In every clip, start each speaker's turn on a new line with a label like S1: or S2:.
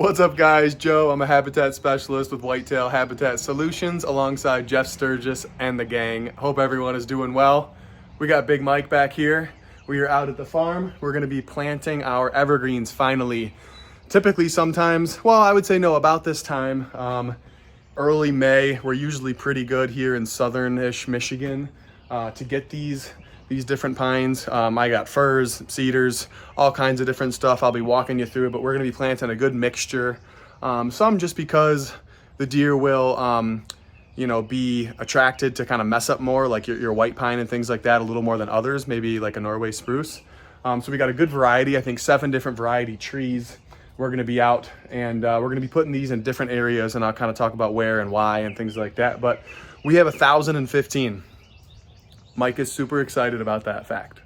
S1: What's up guys, Joe. I'm a habitat specialist with Whitetail Habitat Solutions alongside Jeff Sturgis and the gang. Hope everyone is doing well. We got Big Mike back here. We are out at the farm. We're gonna be planting our evergreens finally. Typically sometimes, well, I would say no, about this time, early May, we're usually pretty good here in southern-ish Michigan to get these different pines. I got firs, cedars, all kinds of different stuff. I'll be walking you through it, but we're gonna be planting a good mixture. Some just because the deer will, be attracted to kind of mess up more, like your white pine and things like that, a little more than others, maybe like a Norway spruce. So we got a good variety, I think 7 different variety trees. We're gonna be out and we're gonna be putting these in different areas, and I'll kind of talk about where and why and things like that. But we have 1,015. Mike is super excited about that fact.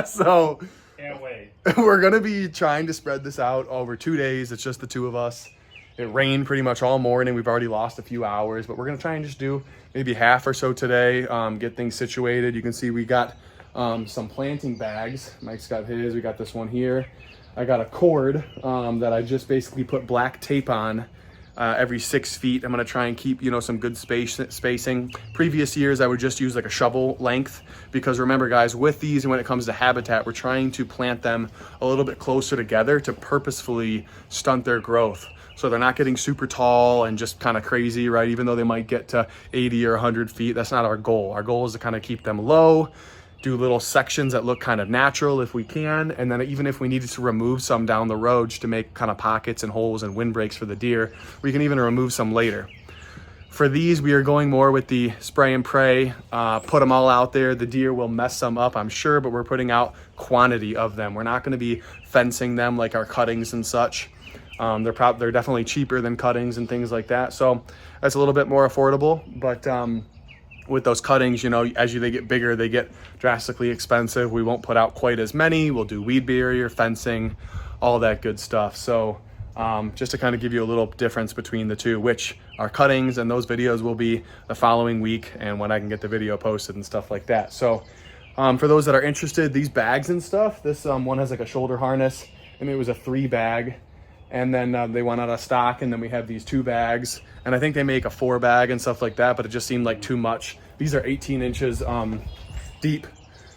S1: So
S2: can't wait.
S1: We're gonna be trying to spread this out over 2 days. It's just the two of us. It rained pretty much all morning. We've already lost a few hours, but we're gonna try and just do maybe half or so today, get things situated. You can see we got some planting bags. Mike's got his, we got this one here. I got a cord that I just basically put black tape on every 6 feet. I'm gonna try and keep, some good spacing. Previous years, I would just use like a shovel length, because remember guys, with these and when it comes to habitat, we're trying to plant them a little bit closer together to purposefully stunt their growth. So they're not getting super tall and just kind of crazy, right? Even though they might get to 80 or 100 feet, that's not our goal. Our goal is to kind of keep them low, do little sections that look kind of natural if we can, and then even if we needed to remove some down the road just to make kind of pockets and holes and windbreaks for the deer, we can even remove some later. For these, we are going more with the spray and pray, put them all out there. The deer will mess some up, I'm sure, but we're putting out quantity of them. We're not gonna be fencing them like our cuttings and such. They're definitely cheaper than cuttings and things like that. So that's a little bit more affordable, but with those cuttings, as they get bigger, they get drastically expensive. We won't put out quite as many. We'll do weed barrier, fencing, all that good stuff. So just to kind of give you a little difference between the two, which our cuttings and those videos will be the following week and when I can get the video posted and stuff like that. So for those that are interested, these bags and stuff, this one has like a shoulder harness, and it was a 3 bag. And then they went out of stock, and then we have these 2 bags, and I think they make a 4 bag and stuff like that, but it just seemed like too much. These are 18 inches deep.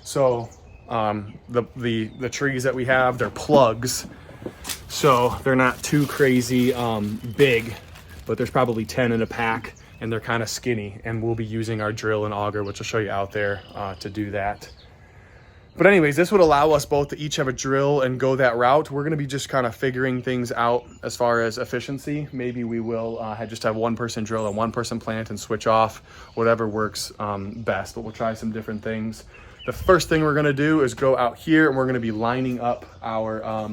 S1: So the trees that we have, they're plugs. So they're not too crazy big, but there's probably 10 in a pack, and they're kind of skinny, and we'll be using our drill and auger, which I'll show you out there to do that. But anyways, this would allow us both to each have a drill and go that route. We're gonna be just kind of figuring things out as far as efficiency. Maybe we will just have one person drill and one person plant and switch off, whatever works best, but we'll try some different things. The first thing we're gonna do is go out here, and we're gonna be lining up our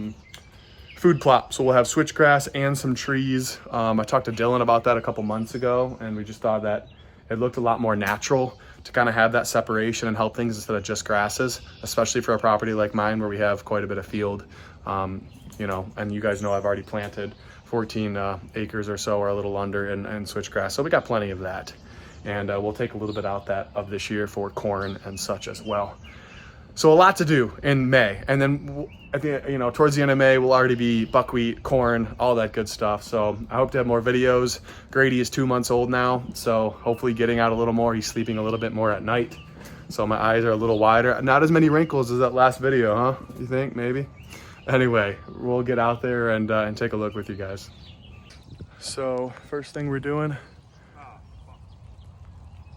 S1: food plot. So we'll have switchgrass and some trees. I talked to Dylan about that a couple months ago, and we just thought that it looked a lot more natural to kind of have that separation and help things instead of just grasses, especially for a property like mine where we have quite a bit of field. And you guys know I've already planted 14 acres or so, or a little under, in switchgrass. So we got plenty of that. And we'll take a little bit out of this year for corn and such as well. So a lot to do in May. And then at the, towards the end of May, we'll already be buckwheat, corn, all that good stuff. So I hope to have more videos. Grady is 2 months old now, so hopefully getting out a little more. He's sleeping a little bit more at night, so my eyes are a little wider. Not as many wrinkles as that last video, huh? You think, maybe? Anyway, we'll get out there and take a look with you guys. So first thing we're doing,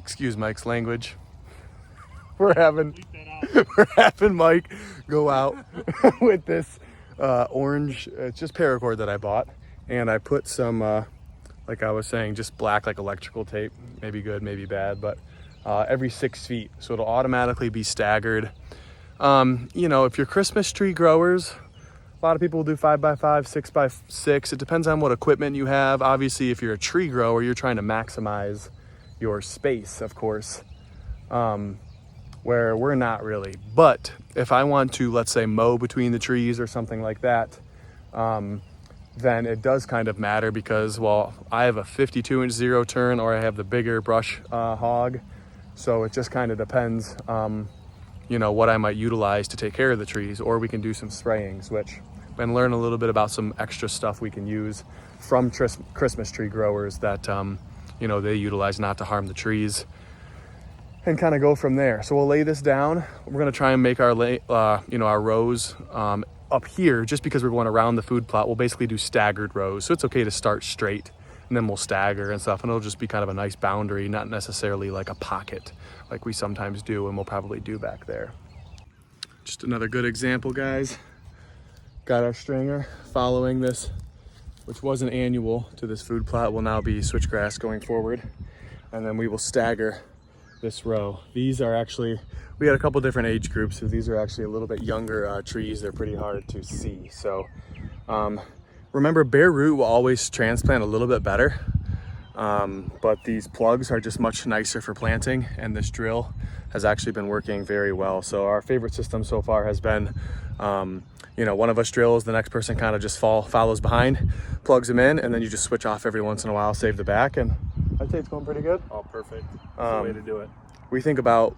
S1: excuse Mike's language, we're having Mike go out with this orange, it's just paracord that I bought, and I put some like I was saying, just black like electrical tape, maybe good, maybe bad, but every 6 feet, so it'll automatically be staggered. If you're Christmas tree growers, a lot of people will do 5x5, 6x6. It depends on what equipment you have. Obviously, if you're a tree grower, you're trying to maximize your space, of course, where we're not really. But if I want to, let's say, mow between the trees or something like that, then it does kind of matter, because, well, I have a 52-inch zero turn, or I have the bigger brush hog. So it just kind of depends, what I might utilize to take care of the trees, or we can do some sprayings, which and learn a little bit about some extra stuff we can use from Christmas tree growers that, you know, they utilize not to harm the trees, and kind of go from there. So we'll lay this down. We're gonna try and make our, you know, our rows up here, just because we're going around the food plot. We'll basically do staggered rows. So it's okay to start straight and then we'll stagger and stuff, and it'll just be kind of a nice boundary, not necessarily like a pocket like we sometimes do and we'll probably do back there. Just another good example, guys. Got our stringer following this, which was an annual to this food plot, will now be switchgrass going forward. And then we will stagger this row. These are actually, we had a couple different age groups, so these are actually a little bit younger trees. They're pretty hard to see. So remember, bare root will always transplant a little bit better, but these plugs are just much nicer for planting, and this drill has actually been working very well. So our favorite system so far has been, you know, one of us drills, the next person kind of just follows behind, plugs them in, and then you just switch off every once in a while, save the back, and I'd say it's going pretty good.
S2: Oh, perfect. That's the way to do it.
S1: We think about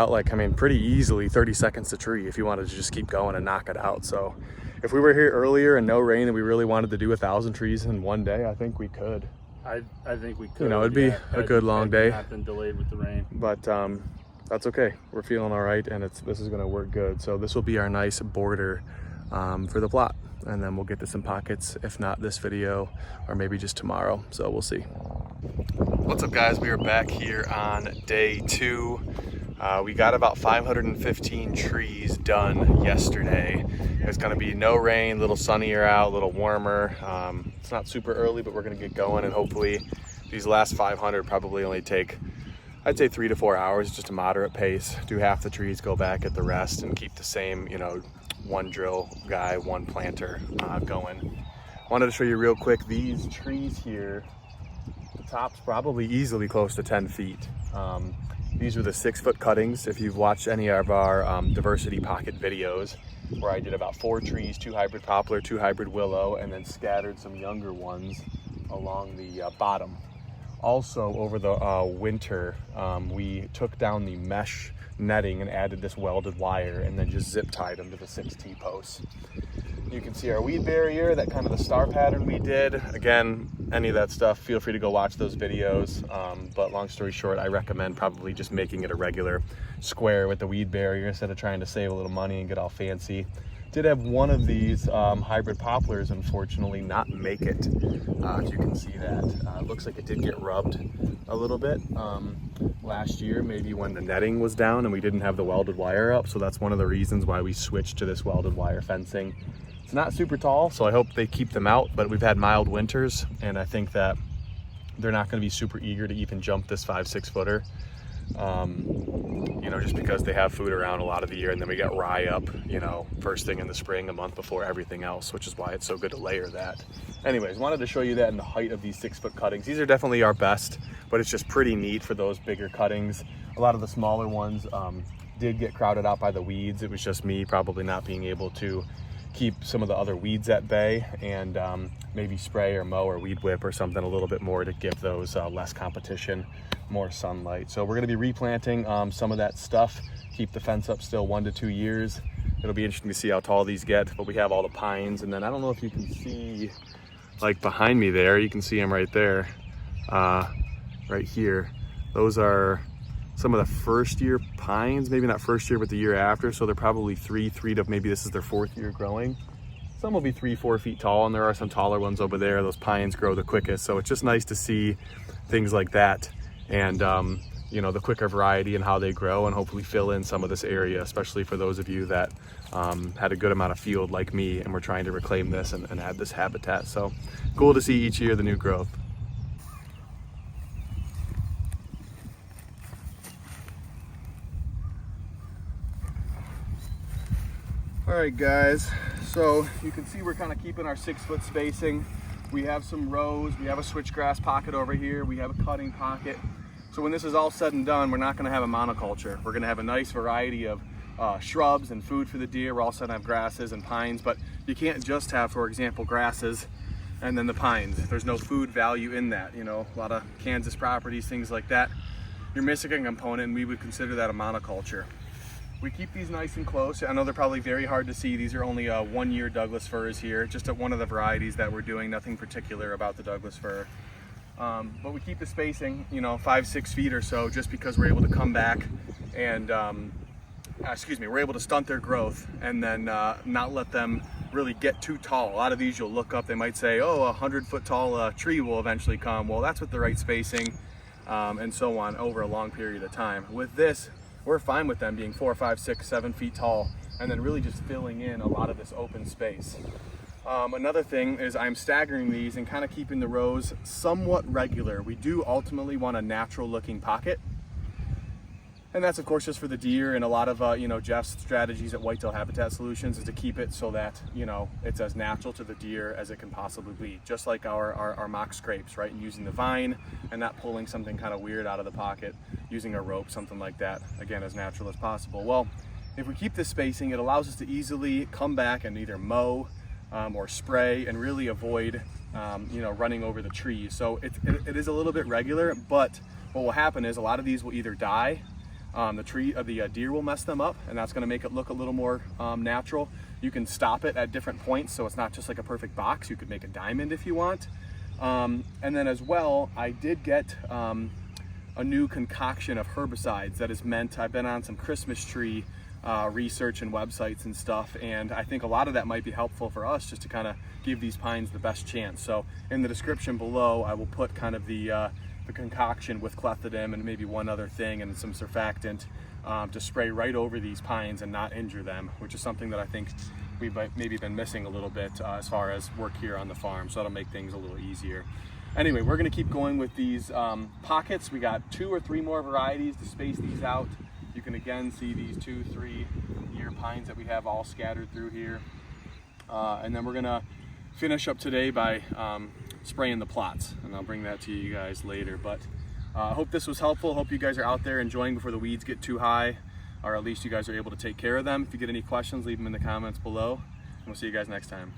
S1: like, I mean, pretty easily 30 seconds a tree if you wanted to just keep going and knock it out. So if we were here earlier and no rain and we really wanted to do 1,000 trees in one day, I think we could.
S2: I think we could.
S1: You know, it'd be a good long day.
S2: Not been delayed with the rain.
S1: But that's okay. We're feeling all right, and this is gonna work good. So this will be our nice border for the plot. And then we'll get to some pockets, if not this video, or maybe just tomorrow. So we'll see. What's up, guys? We are back here on day 2. We got about 515 trees done yesterday. It's gonna be no rain, a little sunnier out, a little warmer. It's not super early, but we're gonna get going, and hopefully these last 500 probably only take, I'd say 3 to 4 hours, just a moderate pace. Do half the trees, go back at the rest, and keep the same, you know, one drill guy, one planter going. Wanted to show you real quick, these trees here, the top's probably easily close to 10 feet. These are the 6-foot cuttings. If you've watched any of our diversity pocket videos, where I did about 4 trees, 2 hybrid poplar, 2 hybrid willow, and then scattered some younger ones along the bottom. Also, over the winter, we took down the mesh netting and added this welded wire, and then just zip tied them to the 6 T-posts. You can see our weed barrier, that kind of the star pattern we did. Again, any of that stuff, feel free to go watch those videos. But long story short, I recommend probably just making it a regular square with the weed barrier instead of trying to save a little money and get all fancy. Did have one of these hybrid poplars unfortunately not make it. If you can see that, it looks like it did get rubbed a little bit last year, maybe when the netting was down and we didn't have the welded wire up. So that's one of the reasons why we switched to this welded wire fencing. It's not super tall, so I hope they keep them out, but we've had mild winters, and I think that they're not going to be super eager to even jump this 5-6 footer. You know, just because they have food around a lot of the year, and then we got rye up, you know, first thing in the spring, a month before everything else, which is why it's so good to layer that. Anyways, wanted to show you that in the height of these 6-foot cuttings. These are definitely our best, but it's just pretty neat for those bigger cuttings. A lot of the smaller ones did get crowded out by the weeds. It was just me probably not being able to keep some of the other weeds at bay, and maybe spray or mow or weed whip or something a little bit more to give those less competition, more sunlight. So we're going to be replanting some of that stuff, keep the fence up still 1 to 2 years. It'll be interesting to see how tall these get, but we have all the pines, and then I don't know if you can see, like behind me there, you can see them right there, right here. Those are some of the first year pines, maybe not first year, but the year after. So they're probably three to maybe this is their 4th year growing. Some will be 3-4 feet tall, and there are some taller ones over there. Those pines grow the quickest. So it's just nice to see things like that, and you know, the quicker variety and how they grow, and hopefully fill in some of this area, especially for those of you that had a good amount of field like me and we're trying to reclaim this and add this habitat. So cool to see each year the new growth. All right, guys, so you can see we're kind of keeping our 6-foot spacing. We have some rows, we have a switchgrass pocket over here, we have a cutting pocket. So when this is all said and done, we're not going to have a monoculture. We're going to have a nice variety of shrubs and food for the deer. We're also going to have grasses and pines, but you can't just have, for example, grasses and then the pines. There's no food value in that. You know, a lot of Kansas properties, things like that, you're missing a component, and we would consider that a monoculture. We keep these nice and close. I know they're probably very hard to see. These are only 1-year Douglas firs here, just at one of the varieties that we're doing, nothing particular about the Douglas fir. But we keep the spacing, 5-6 feet or so, just because we're able to come back and, we're able to stunt their growth and then not let them really get too tall. A lot of these you'll look up, they might say, oh, a 100-foot tall tree will eventually come. Well, that's with the right spacing and so on over a long period of time. With this, we're fine with them being 4, 5, 6, 7 feet tall and then really just filling in a lot of this open space. Another thing is I'm staggering these and kind of keeping the rows somewhat regular. We do ultimately want a natural looking pocket. And that's of course just for the deer, and a lot of Jeff's strategies at Whitetail Habitat Solutions is to keep it so that it's as natural to the deer as it can possibly be, just like our mock scrapes, right? And using the vine and not pulling something kind of weird out of the pocket, using a rope, something like that, again, as natural as possible. Well, if we keep this spacing, it allows us to easily come back and either mow or spray and really avoid running over the trees. So it is a little bit regular, but what will happen is a lot of these will either die. The deer will mess them up, and that's going to make it look a little more natural. You can stop it at different points, so it's not just like a perfect box. You could make a diamond if you want. And then as well, I did get a new concoction of herbicides that is meant, I've been on some Christmas tree research and websites and stuff, and I think a lot of that might be helpful for us just to kind of give these pines the best chance. So in the description below, I will put kind of the concoction with Clethodim and maybe one other thing and some surfactant to spray right over these pines and not injure them, which is something that I think we've maybe been missing a little bit as far as work here on the farm, so that'll make things a little easier. Anyway, we're going to keep going with these pockets. We got 2 or 3 more varieties to space these out. You can again see these 2-3-year pines that we have all scattered through here. And then we're going to finish up today by spraying the plots, and I'll bring that to you guys later. But I hope this was helpful. Hope you guys are out there enjoying before the weeds get too high, or at least you guys are able to take care of them. If you get any questions, leave them in the comments below, and we'll see you guys next time.